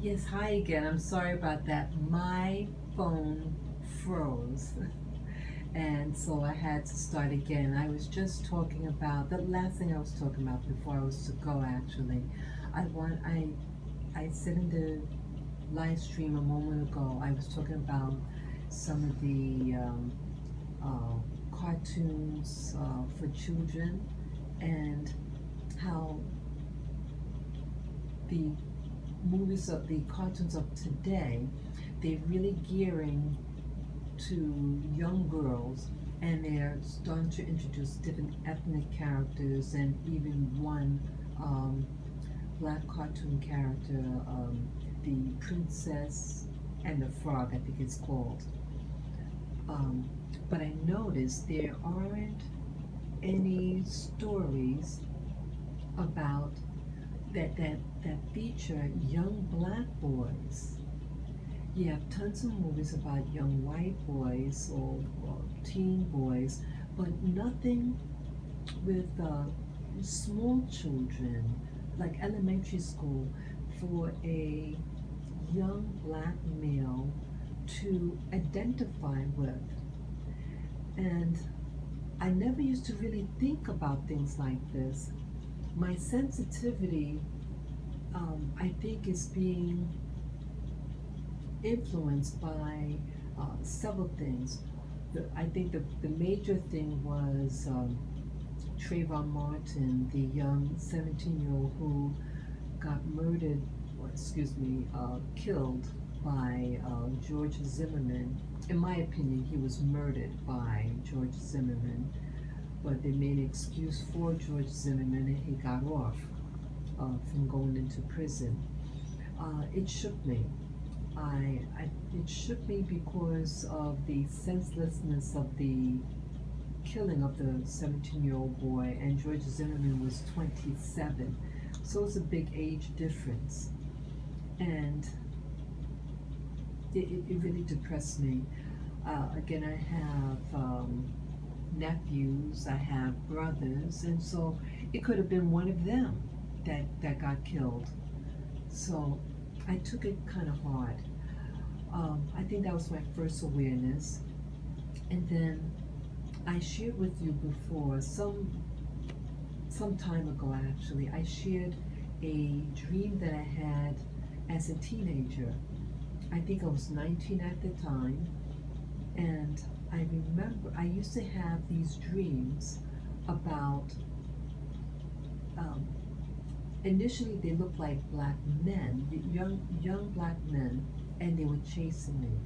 Yes, hi again. I'm sorry about that. My phone froze, and so I had to start again. I was just talking about the last thing I was talking about before I was to go. Actually, I said in the live stream a moment ago. I was talking about some of the cartoons for children and how the movies of the cartoons of today, they're really gearing to young girls, and they're starting to introduce different ethnic characters and even one um, black cartoon character, the Princess and the Frog, I think it's called. Um, but I noticed there aren't any stories about that feature young black boys. You have tons of movies about young white boys or teen boys, but nothing with small children, like elementary school, for a young black male to identify with. And I never used to really think about things like this. My sensitivity, I think, is being influenced by several things. I think the major thing was Trayvon Martin, the young 17-year-old who got murdered, or excuse me, killed by George Zimmerman. In my opinion, he was murdered by George Zimmerman, but they made an excuse for George Zimmerman and he got off from going into prison. It shook me. It shook me because of the senselessness of the killing of the 17-year-old boy, and George Zimmerman was 27. So it's a big age difference. And it really depressed me. Again, I have nephews, I have brothers, and so it could have been one of them that got killed. So I took it kind of hard. I think that was my first awareness. And then I shared with you before, some time ago actually, I shared a dream that I had as a teenager. I think I was 19 at the time, and I remember I used to have these dreams about, um, initially they looked like black men, young black men, and they were chasing me.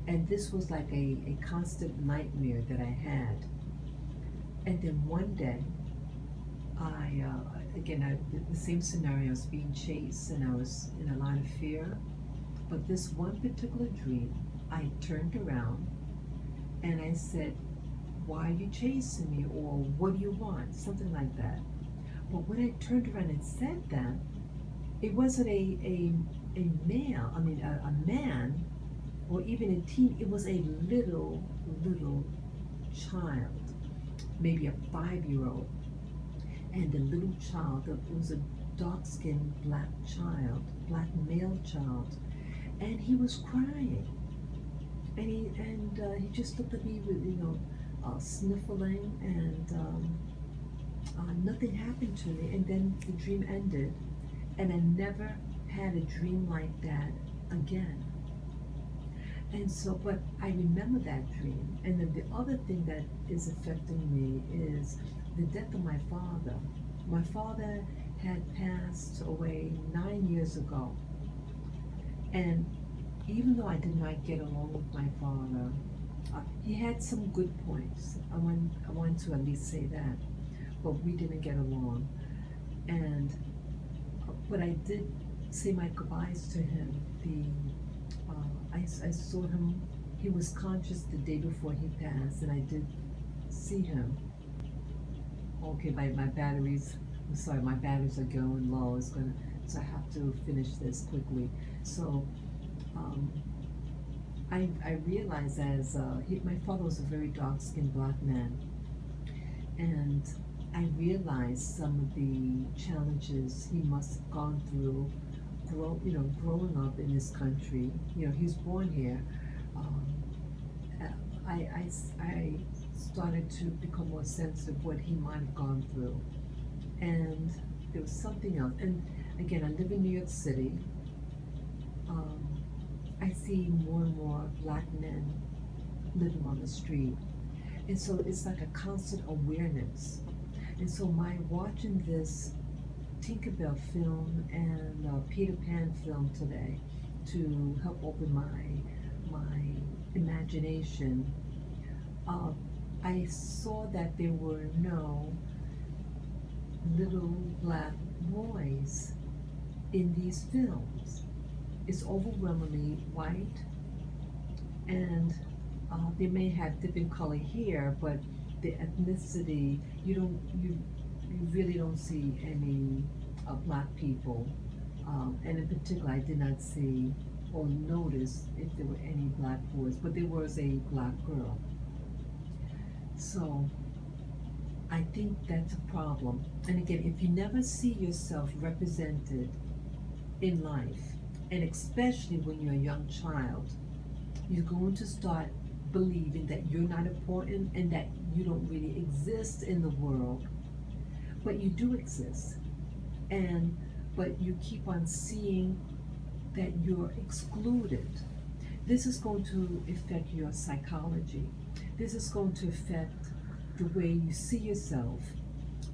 And this was like a constant nightmare that I had. And then one day, the same scenario, I was being chased and I was in a lot of fear. But this one particular dream, I turned around and I said, "Why are you chasing me?" Or "What do you want?" Something like that. But when I turned around and said that, it wasn't a male, I mean, a man, or even a teen. It was a little child, maybe a 5-year old. And the little child, it was a dark skinned black child, black male child, and he was crying. And he just looked at me with, sniffling, and nothing happened to me. And then the dream ended, and I never had a dream like that again. And so, but I remember that dream. And then the other thing that is affecting me is the death of my father. My father had passed away 9 years ago. And even though I did not get along with my father, he had some good points. I want to at least say that. But we didn't get along. And but I did say my goodbyes to him. I saw him. He was conscious the day before he passed, and I did see him. Okay, my batteries. I'm sorry, my batteries are going low. So I have to finish this quickly. So um, I realized as my father was a very dark-skinned black man, and I realized some of the challenges he must have gone through growing up in this country, he was born here. Um, I started to become more sensitive what he might have gone through, and there was something else. And again, I live in New York City. Um, I see more and more black men living on the street, and so it's like a constant awareness. And so my watching this Tinkerbell film and Peter Pan film today to help open my imagination. Uh, I saw that there were no little black boys in these films. It's overwhelmingly white, and they may have different color here, but the ethnicity you really don't see any black people. And in particular, I did not see or notice if there were any black boys, but there was a black girl. So I think that's a problem. And again, if you never see yourself represented in life, and especially when you're a young child, you're going to start believing that you're not important and that you don't really exist in the world, but you do exist. And but you keep on seeing that you're excluded. This is going to affect your psychology. This is going to affect the way you see yourself.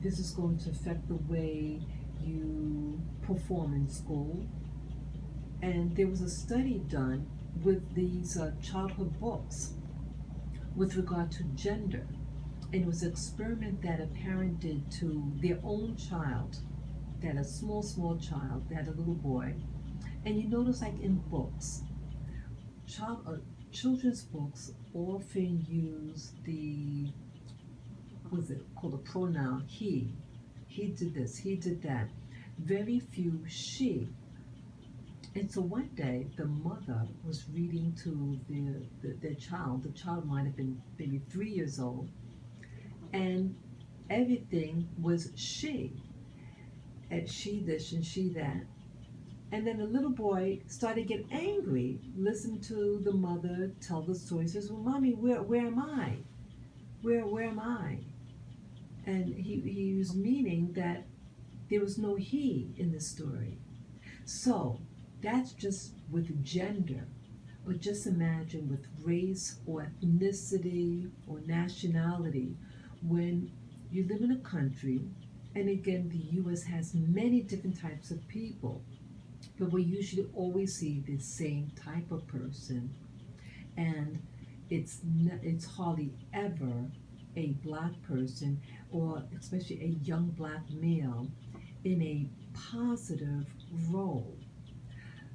This is going to affect the way you perform in school. And there was a study done with these childhood books with regard to gender. And it was an experiment that a parent did to their own child, that a small child, that a little boy. And you notice, like in books, children's books often use the, what's it called, a pronoun he. He did this, he did that. Very few she. And so one day, the mother was reading to their child. The child might have been maybe 3 years old, and everything was she. And she this and she that. And then the little boy started to get angry, listening to the mother tell the story. He says, "Well, mommy, where am I? Where am I?" And he was meaning that there was no he in the story. So that's just with gender. But just imagine with race or ethnicity or nationality, when you live in a country, and again, the U.S. has many different types of people, but we usually always see the same type of person, and it's hardly ever a black person, or especially a young black male, in a positive role.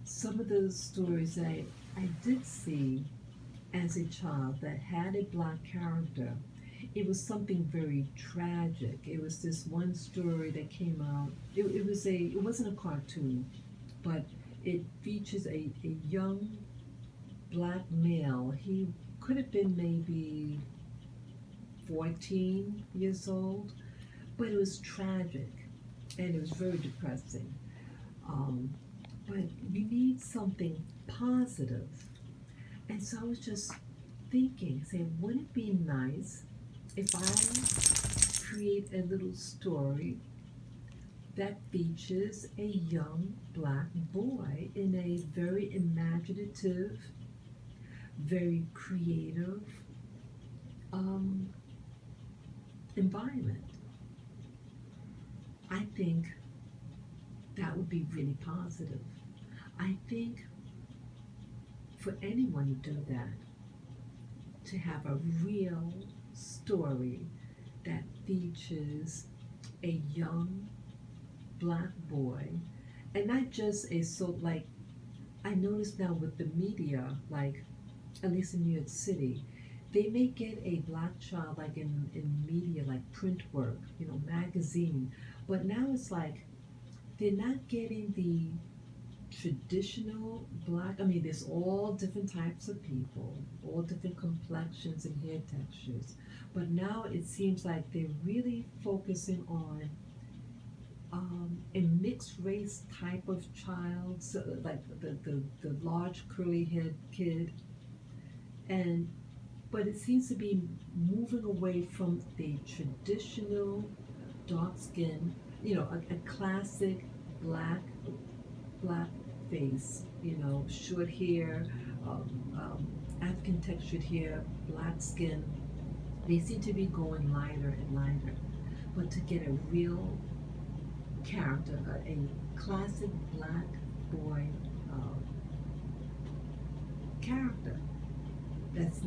Some of the stories that I did see as a child that had a black character, it was something very tragic. It was this one story that came out. It wasn't a cartoon, but it features a young black male. He could have been maybe 14 years old, but it was tragic and it was very depressing. Um, but you need something positive. And so I was just thinking, saying, wouldn't it be nice if I create a little story that features a young black boy in a very imaginative, very creative um, environment? I think that would be really positive. I think for anyone to do that, to have a real story that features a young black boy, and not just a like I notice now with the media, like at least in New York City, they may get a black child like in media, like print work, magazine, but now it's like they're not getting the traditional black. I mean, there's all different types of people, all different complexions and hair textures, but now it seems like they're really focusing on a mixed race type of child, so like the large curly head kid, and but it seems to be moving away from the traditional dark skin, a classic black black face, short hair, African textured hair, black skin. They seem to be going lighter and lighter, but to get a real character, a classic black boy uh, character that's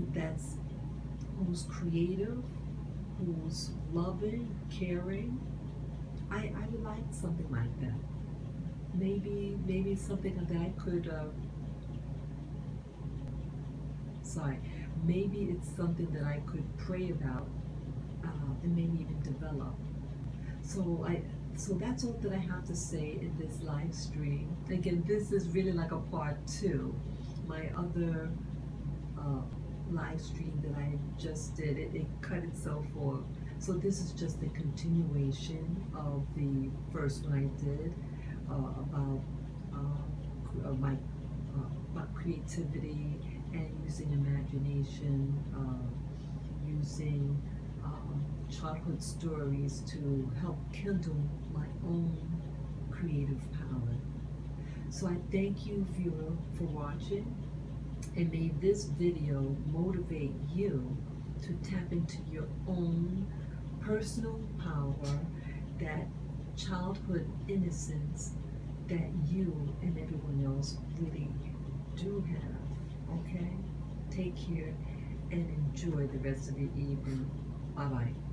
who's creative, who's loving, caring. I would like something like that. Maybe something that I could. Sorry, maybe it's something that I could pray about and maybe even develop. So I so that's all that I have to say in this live stream. Again, this is really like a part two. My other uh, live stream that I just did, it cut itself off. So this is just a continuation of the first one I did about my about creativity and using imagination, using childhood stories to help kindle my own creative power. So I thank you, viewer, for watching, and may this video motivate you to tap into your own personal power, that childhood innocence that you and everyone else really do have. Okay? Take care and enjoy the rest of your evening. Bye bye.